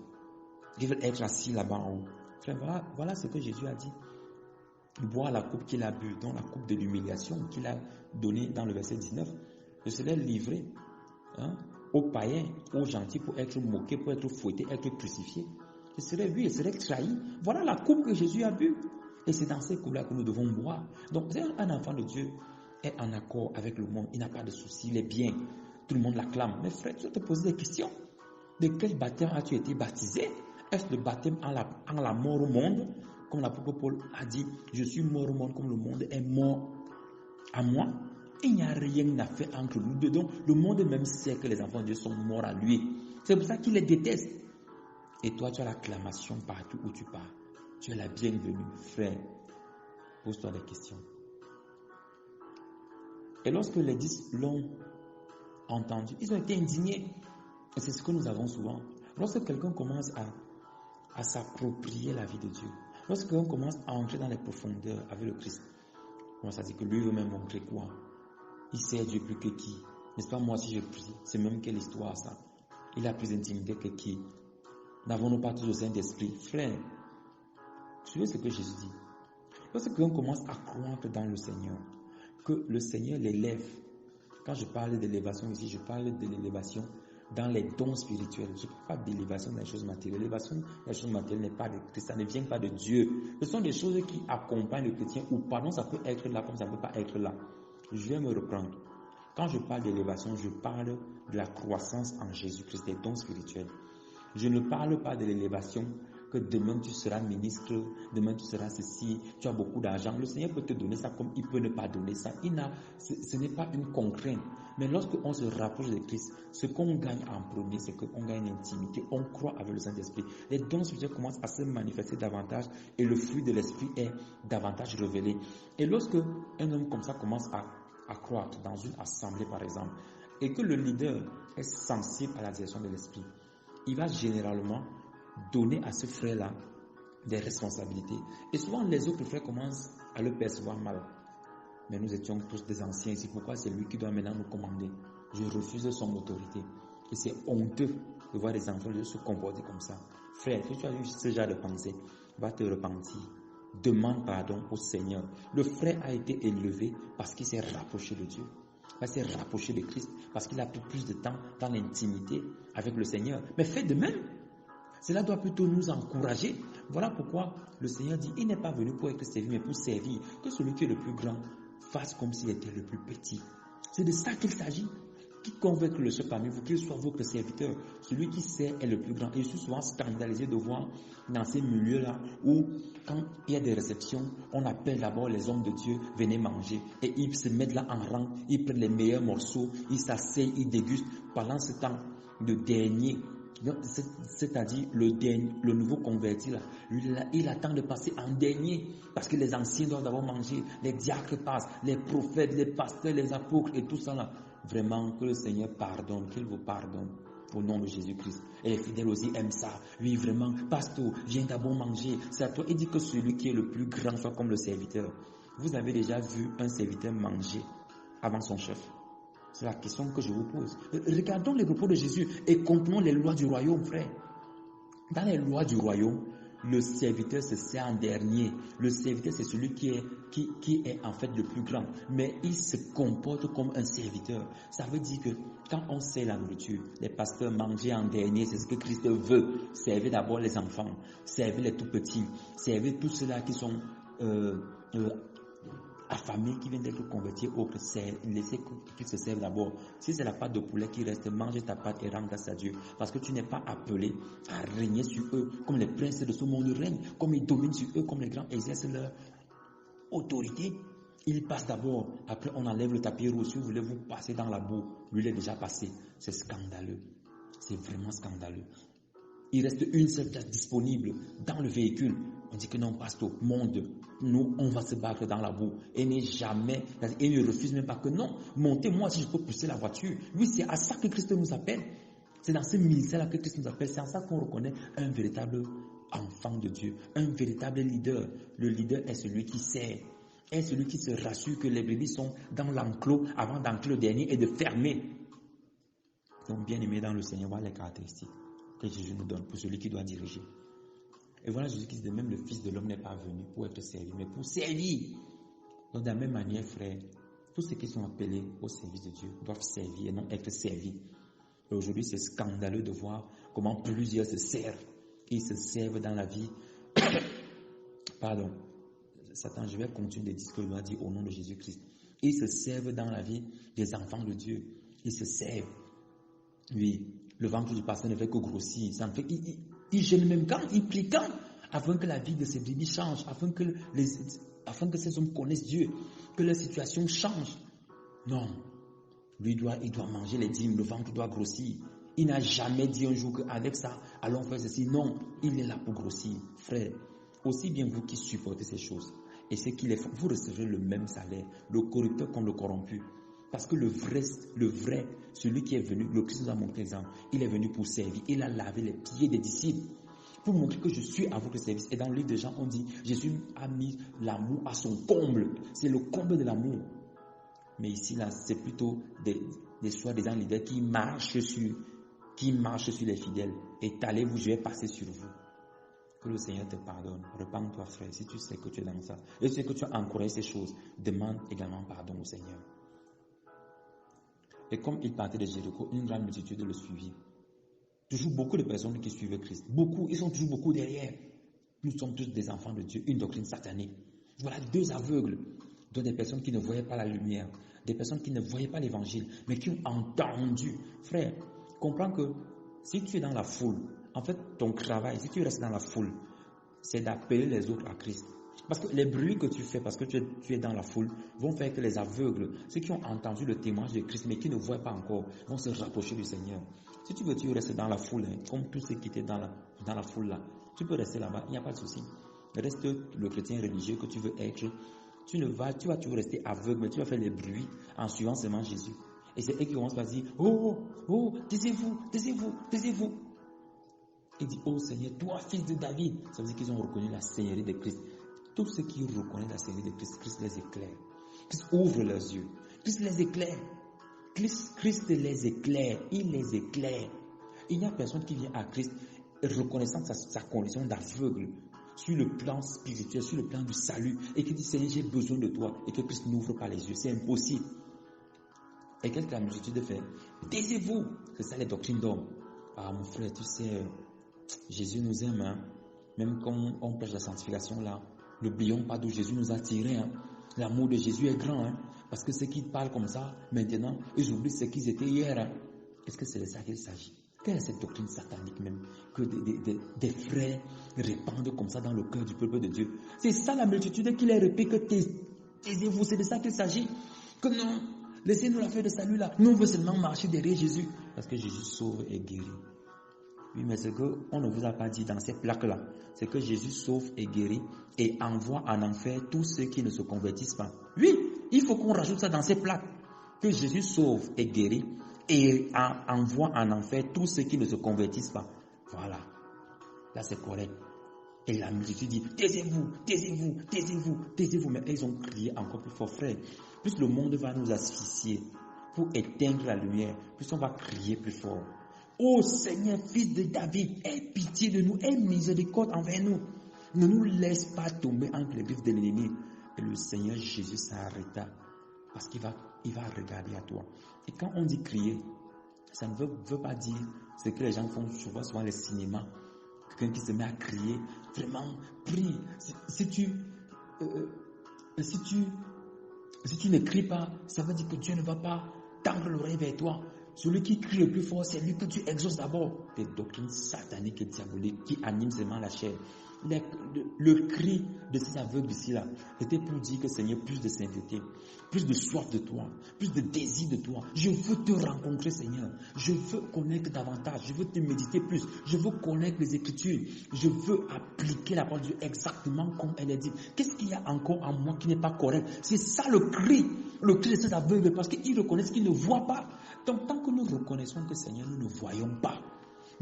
qu'ils veulent être assis là-bas en haut, frère, voilà ce que Jésus a dit. Boire la coupe qu'il a bu, donc la coupe de l'humiliation qu'il a donnée dans le verset 19. Je serais livré aux païens, aux gentils pour être moqué, pour être fouetté, être crucifié. Je serais trahi. Voilà la coupe que Jésus a bu. Et c'est dans cette coupe-là que nous devons boire. Donc, un enfant de Dieu est en accord avec le monde. Il n'a pas de soucis, il est bien. Tout le monde l'acclame. Mais frère, tu dois te poser des questions. De quel baptême as-tu été baptisé? Est-ce le baptême en la mort au monde? Comme l'apôtre Paul a dit, je suis mort au monde comme le monde est mort à moi. Il n'y a rien à faire entre nous deux. Donc, le monde même sait que les enfants de Dieu sont morts à lui. C'est pour ça qu'il les déteste. Et toi, tu as l'acclamation partout où tu pars. Tu es la bienvenue, frère. Pose-toi des questions. Et lorsque les 10 l'ont entendu, ils ont été indignés. Et c'est ce que nous avons souvent. Lorsque quelqu'un commence à s'approprier la vie de Dieu, lorsque quelqu'un commence à entrer dans les profondeurs avec le Christ, on va dire que lui veut même montrer quoi? Il sait Dieu plus que qui? N'est-ce pas, moi si je prie, c'est même quelle histoire ça? Il a plus d'intimité que qui? N'avons-nous pas tous le Saint-Esprit? Frère, suivez ce que Jésus dit. Lorsque quelqu'un commence à croître dans le Seigneur, que le Seigneur l'élève. Quand je parle d'élévation ici, je parle de l'élévation dans les dons spirituels. Je ne parle pas d'élévation dans les choses matérielles. L'élévation dans les choses matérielles n'est pas de Christ, ça ne vient pas de Dieu. Ce sont des choses qui accompagnent le chrétien ou pardon, ça peut être là comme ça ne peut pas être là. Je vais me reprendre. Quand je parle d'élévation, je parle de la croissance en Jésus-Christ, des dons spirituels. Je ne parle pas de l'élévation que demain tu seras ministre, demain tu seras ceci, tu as beaucoup d'argent. Le Seigneur peut te donner ça comme il peut ne pas donner ça. Ce n'est pas une contrainte. Mais lorsque on se rapproche de Christ, ce qu'on gagne en premier, c'est qu'on gagne l'intimité. On croit avec le Saint-Esprit. Les dons spirituels commencent à se manifester davantage et le fruit de l'Esprit est davantage révélé. Et lorsque un homme comme ça commence à croître dans une assemblée par exemple, et que le leader est sensible à la direction de l'Esprit, il va généralement donner à ce frère-là des responsabilités. Et souvent, les autres frères commencent à le percevoir mal. Mais nous étions tous des anciens ici. Pourquoi c'est lui qui doit maintenant nous commander? Je refuse son autorité. Et c'est honteux de voir des enfants se comporter comme ça. Frère, si tu as eu ce genre de pensée, va te repentir. Demande pardon au Seigneur. Le frère a été élevé parce qu'il s'est rapproché de Dieu. Parce qu'il s'est rapproché de Christ. Parce qu'il a pris plus de temps dans l'intimité avec le Seigneur. Mais fais de même. Cela doit plutôt nous encourager. Voilà pourquoi le Seigneur dit, il n'est pas venu pour être servi, mais pour servir. Que celui qui est le plus grand fasse comme s'il était le plus petit. C'est de ça qu'il s'agit. Quiconque veut être le seul parmi vous, qu'il soit votre serviteur. Celui qui sert est le plus grand. Et je suis souvent scandalisé de voir dans ces milieux-là où, quand il y a des réceptions, on appelle d'abord les hommes de Dieu, venez manger. Et ils se mettent là en rang, ils prennent les meilleurs morceaux, ils s'asseyent, ils dégustent. Pendant ce temps, le dernier, c'est-à-dire le nouveau converti là, il attend de passer en dernier parce que les anciens doivent d'abord manger, les diacres passent, les prophètes, les pasteurs, les apôtres et tout ça là. Vraiment que le Seigneur pardonne, qu'il vous pardonne. au nom de Jésus-Christ. Et les fidèles aussi aiment ça. Oui, vraiment, pasteur, viens d'abord manger. C'est à toi. Il dit que celui qui est le plus grand soit comme le serviteur. Vous avez déjà vu un serviteur manger avant son chef? C'est la question que je vous pose. Regardons les propos de Jésus et comprenons les lois du royaume, frère. Dans les lois du royaume, le serviteur se sert en dernier. Le serviteur, c'est celui qui est en fait le plus grand. Mais il se comporte comme un serviteur. Ça veut dire que quand on sert la nourriture, les pasteurs manger en dernier, c'est ce que Christ veut. Servir d'abord les enfants, servir les tout petits, servir tous ceux-là qui sont affamés, qui viennent d'être convertis au Christ. Laissez qu'ils se servent d'abord. Si c'est la pâte de poulet qui reste, mange ta pâte et rends grâce à Dieu. Parce que tu n'es pas appelé à régner sur eux comme les princes de ce monde règnent, comme ils dominent sur eux, comme les grands exercent leur autorité. Ils passent d'abord, après on enlève le tapis rouge. Si vous voulez vous passer dans la boue, lui il est déjà passé. C'est scandaleux. C'est vraiment scandaleux. Il reste une seule place disponible dans le véhicule. On dit que non, pasteur, monte. Nous, on va se battre dans la boue. Et ne refuse même pas que non, montez-moi si je peux pousser la voiture. Oui, c'est à ça que Christ nous appelle. C'est dans ce ministère-là que Christ nous appelle. C'est en ça qu'on reconnaît un véritable enfant de Dieu, un véritable leader. Le leader est celui qui sert, est celui qui se rassure que les brebis sont dans l'enclos avant d'enclos le dernier et de fermer. Donc, bien aimé dans le Seigneur, voilà les caractéristiques que Jésus nous donne pour celui qui doit diriger. Et voilà Jésus qui dit de même le Fils de l'homme n'est pas venu pour être servi, mais pour servir. Donc de la même manière, frère, tous ceux qui sont appelés au service de Dieu doivent servir et non être servis. Et aujourd'hui, c'est scandaleux de voir comment plusieurs se servent. Ils se servent dans la vie. Pardon. Satan, je vais continuer de dire ce que je dois dire au nom de Jésus-Christ. Ils se servent dans la vie des enfants de Dieu. Ils se servent. Oui. Le ventre du pasteur ne fait que grossir. Ça fait, il gêne même quand, il prie quand, afin que la vie de ces brebis change, afin que ces hommes connaissent Dieu, que leur situation change. Non. Lui, il doit manger les dîmes, le ventre doit grossir. Il n'a jamais dit un jour qu'avec ça, allons faire ceci. Non, il est là pour grossir. Frère, aussi bien vous qui supportez ces choses, et ceux qui les font, vous recevrez le même salaire, le corrupteur comme le corrompu. Parce que le vrai, celui qui est venu, le Christ nous a montré exemple, il est venu pour servir. Il a lavé les pieds des disciples pour montrer que je suis à votre service. Et dans le livre de Jean, on dit, Jésus a mis l'amour à son comble. C'est le comble de l'amour. Mais ici, là, c'est plutôt des soi-disant leaders qui marchent sur les fidèles. Et allez-vous, je vais passer sur vous. Que le Seigneur te pardonne. Repends-toi, frère, si tu sais que tu es dans ça. Et si tu sais que tu as encouragé ces choses, demande également pardon au Seigneur. Et comme il partait de Jéricho, une grande multitude le suivit. Toujours beaucoup de personnes qui suivent Christ. Beaucoup, ils sont toujours beaucoup derrière. Nous sommes tous des enfants de Dieu, une doctrine satanique. Voilà deux aveugles, dont des personnes qui ne voyaient pas la lumière, des personnes qui ne voyaient pas l'évangile, mais qui ont entendu. Frère, comprends que si tu es dans la foule, en fait, ton travail, si tu restes dans la foule, c'est d'appeler les autres à Christ. Parce que les bruits que tu fais, parce que tu es dans la foule, vont faire que les aveugles, ceux qui ont entendu le témoignage de Christ, mais qui ne voient pas encore, vont se rapprocher du Seigneur. Si tu veux, tu restes dans la foule, comme tous ceux qui étaient dans la foule là. Tu peux rester là-bas, il n'y a pas de souci. Reste le chrétien religieux que tu veux être. Tu vas toujours rester aveugle, mais tu vas faire les bruits en suivant seulement Jésus. Et c'est eux qui commencent à dire, oh, taisez-vous. Il dit, oh Seigneur, toi, fils de David. Ça veut dire qu'ils ont reconnu la seigneurie de Christ. Tous ceux qui reconnaissent la seigneurie de Christ, Christ les éclaire. Christ ouvre leurs yeux. Christ les éclaire. Christ les éclaire. Il les éclaire. Il n'y a personne qui vient à Christ reconnaissant sa condition d'aveugle sur le plan spirituel, sur le plan du salut, et qui dit, Seigneur, j'ai besoin de toi, et que Christ n'ouvre pas les yeux. C'est impossible. Et qu'est-ce que la multitude fait? Taisez-vous. C'est ça les doctrines d'hommes. Ah mon frère, tu sais, Jésus nous aime, hein? Même quand on prêche la sanctification là, n'oublions pas d'où Jésus nous a tirés. Hein? L'amour de Jésus est grand. Hein? Parce que ceux qui parlent comme ça, maintenant, ils oublient ce qu'ils étaient hier. Hein? Est-ce que c'est de ça qu'il s'agit? Quelle est cette doctrine satanique même que des frères répandent comme ça dans le cœur du peuple de Dieu? C'est ça la multitude qui les répète que taisez-vous. C'est de ça qu'il s'agit. Que non, laissez-nous la fête de salut là. Nous, on veut seulement marcher derrière Jésus. Parce que Jésus sauve et guérit. Oui, mais ce qu'on ne vous a pas dit dans ces plaques-là, c'est que Jésus sauve et guérit et envoie en enfer tous ceux qui ne se convertissent pas. Oui, il faut qu'on rajoute ça dans ces plaques. Que Jésus sauve et guérit et envoie en enfer tous ceux qui ne se convertissent pas. Voilà. Là, c'est correct. Et la multitude dit, taisez-vous, taisez-vous, taisez-vous, taisez-vous. Mais ils ont crié encore plus fort, frère. Plus le monde va nous asphyxier pour éteindre la lumière, plus on va crier plus fort. Ô Seigneur, fils de David, aie pitié de nous, aie miséricorde envers nous. Ne nous laisse pas tomber entre les griffes de l'ennemi. Et le Seigneur Jésus s'arrêta parce qu'il va regarder à toi. Et quand on dit crier, ça ne veut pas dire ce que les gens font souvent les cinémas. Quelqu'un qui se met à crier, vraiment, prie. Si tu ne cries pas, ça veut dire que Dieu ne va pas tendre l'oreille vers toi. Celui qui crie le plus fort, c'est lui que tu exauces d'abord. Des doctrines sataniques et diaboliques qui animent seulement la chair. Le cri de ces aveugles ici-là, c'était pour dire que Seigneur, plus de sainteté, plus de soif de toi, plus de désir de toi. Je veux te rencontrer, Seigneur. Je veux connaître davantage. Je veux te méditer plus. Je veux connaître les Écritures. Je veux appliquer la parole de Dieu exactement comme elle est dit. Qu'est-ce qu'il y a encore en moi qui n'est pas correct? C'est ça le cri de ces aveugles, parce qu'ils reconnaissent qu'ils ne voient pas. Donc, tant que nous reconnaissons que Seigneur, nous ne voyons pas.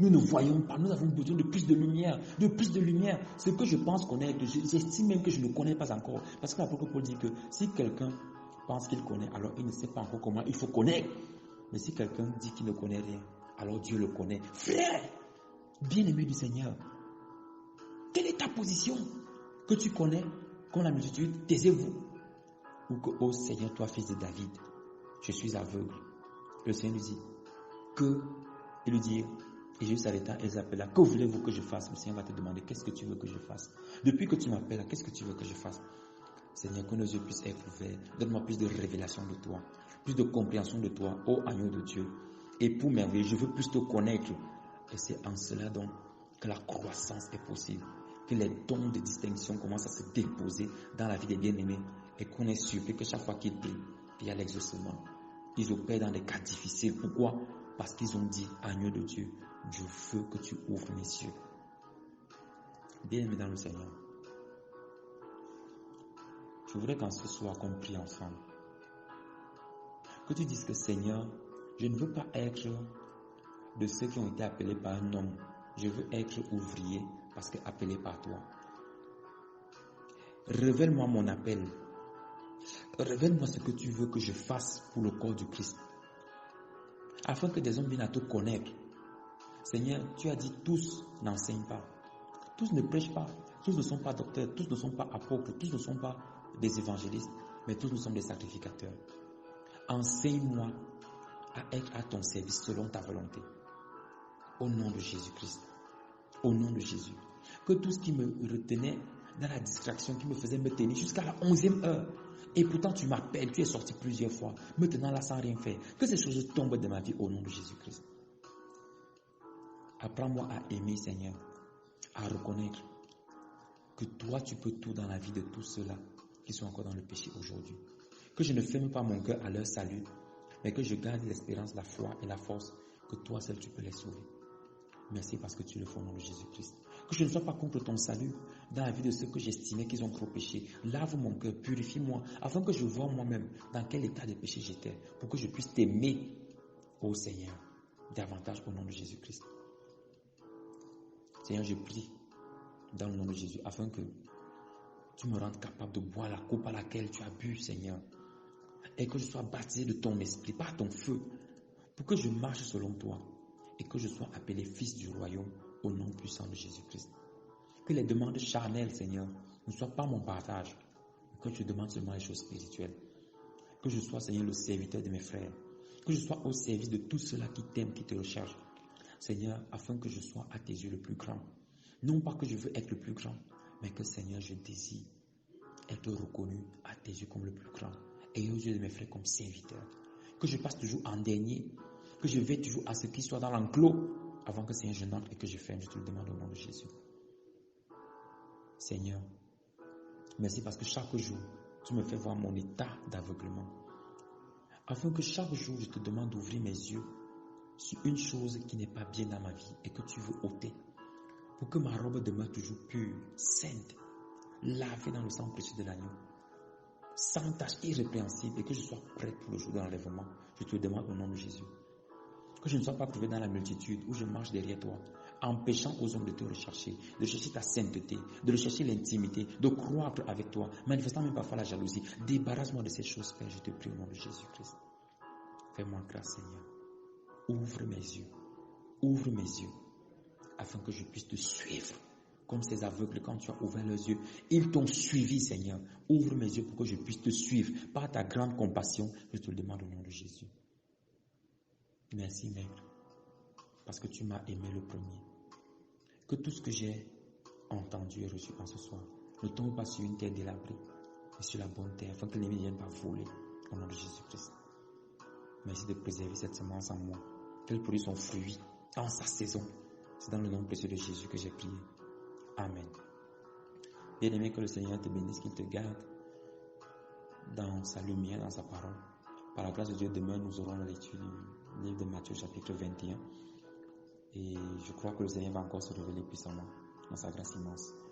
Nous ne voyons pas, nous avons besoin de plus de lumière, de plus de lumière. Ce que je pense connaître, j'estime même que je ne connais pas encore. Parce que l'apôtre Paul dit que si quelqu'un pense qu'il connaît, alors il ne sait pas encore comment il faut connaître. Mais si quelqu'un dit qu'il ne connaît rien, alors Dieu le connaît. Frère, bien-aimé du Seigneur, quelle est ta position? Que tu connais, comme la multitude, taisez-vous. Ou que, ô Seigneur, toi, fils de David, je suis aveugle. Le Seigneur lui dit, il lui dit, et Jésus s'arrêta et les appela. Que voulez-vous que je fasse? Le Seigneur va te demander, qu'est-ce que tu veux que je fasse? Depuis que tu m'appelles, qu'est-ce que tu veux que je fasse? Seigneur, que nos yeux puissent être ouverts. Donne-moi plus de révélation de toi, plus de compréhension de toi, ô agneau de Dieu. Et pour merveille, je veux plus te connaître. Et c'est en cela donc que la croissance est possible, que les dons de distinction commencent à se déposer dans la vie des bien-aimés et qu'on est surpris que chaque fois qu'ils prient, il y a l'exaucement. Ils opèrent dans des cas difficiles. Pourquoi? Parce qu'ils ont dit, agneau de Dieu, je veux que tu ouvres mes yeux. Bien-aimé dans le Seigneur, je voudrais qu'en ce soir qu'on prie ensemble. Que tu dises que Seigneur, je ne veux pas être de ceux qui ont été appelés par un homme. Je veux être ouvrier parce que appelé par toi. Révèle-moi mon appel. Révèle-moi ce que tu veux que je fasse pour le corps du Christ. Afin que des hommes viennent à te connaître. Seigneur, tu as dit tous n'enseignent pas. Tous ne prêchent pas. Tous ne sont pas docteurs. Tous ne sont pas apôtres. Tous ne sont pas des évangélistes. Mais tous nous sommes des sacrificateurs. Enseigne-moi à être à ton service selon ta volonté. Au nom de Jésus-Christ. Au nom de Jésus. Que tout ce qui me retenait dans la distraction, qui me faisait me tenir jusqu'à la 11e heure. Et pourtant tu m'appelles, tu es sorti plusieurs fois. Maintenant là sans rien faire. Que ces choses tombent de ma vie au nom de Jésus-Christ. Apprends-moi à aimer, Seigneur. À reconnaître que toi tu peux tout dans la vie de tous ceux-là qui sont encore dans le péché aujourd'hui. Que je ne ferme pas mon cœur à leur salut, mais que je garde l'espérance, la foi et la force que toi seul tu peux les sauver. Merci parce que tu le fais au nom de Jésus-Christ. Que je ne sois pas contre ton salut dans la vie de ceux que j'estimais qu'ils ont trop péché. Lave mon cœur, purifie-moi, afin que je vois moi-même dans quel état de péché j'étais, pour que je puisse t'aimer, ô Seigneur, davantage au nom de Jésus-Christ. Seigneur, je prie dans le nom de Jésus, afin que tu me rendes capable de boire la coupe à laquelle tu as bu, Seigneur, et que je sois baptisé de ton esprit, par ton feu, pour que je marche selon toi, et que je sois appelé fils du royaume au nom puissant de Jésus-Christ. Que les demandes charnelles, Seigneur, ne soient pas mon partage, mais que je demande seulement les choses spirituelles. Que je sois, Seigneur, le serviteur de mes frères, que je sois au service de tous ceux-là qui t'aiment, qui te recherchent. Seigneur, afin que je sois à tes yeux le plus grand. Non pas que je veux être le plus grand, mais que, Seigneur, je désire être reconnu à tes yeux comme le plus grand et aux yeux de mes frères comme serviteur. Que je passe toujours en dernier, que je veille toujours à ce qui soit dans l'enclos avant que, Seigneur, je n'entre et que je ferme. Je te le demande au nom de Jésus. Seigneur, merci parce que chaque jour, tu me fais voir mon état d'aveuglement. Afin que chaque jour, je te demande d'ouvrir mes yeux sur une chose qui n'est pas bien dans ma vie et que tu veux ôter. Pour que ma robe demeure toujours pure, sainte, lavée dans le sang précieux de l'agneau, sans tache, irrépréhensible, et que je sois prêt pour le jour de l'enlèvement. Je te le demande au nom de Jésus. Que je ne sois pas trouvé dans la multitude où je marche derrière toi, empêchant aux hommes de te rechercher, de chercher ta sainteté, de rechercher l'intimité, de croître avec toi, manifestant même parfois la jalousie. Débarrasse-moi de ces choses, Père, je te prie au nom de Jésus-Christ. Fais-moi grâce, Seigneur. Ouvre mes yeux, afin que je puisse te suivre. Comme ces aveugles, quand tu as ouvert leurs yeux, ils t'ont suivi, Seigneur. Ouvre mes yeux pour que je puisse te suivre. Par ta grande compassion, je te le demande au nom de Jésus. Merci, Maître, parce que tu m'as aimé le premier. Que tout ce que j'ai entendu et reçu en ce soir ne tombe pas sur une terre délabrée, mais sur la bonne terre, afin que l'ennemi ne vienne pas voler au nom de Jésus-Christ. Merci de préserver cette semence en moi, qu'elle produise son fruit en sa saison. C'est dans le nom précieux de Jésus que j'ai prié. Amen. Bien-aimé, que le Seigneur te bénisse, qu'il te garde dans sa lumière, dans sa parole. Par la grâce de Dieu, demain, nous aurons la lecture du livre de Matthieu, chapitre 21. Et je crois que le Seigneur va encore se révéler puissamment dans sa grâce immense.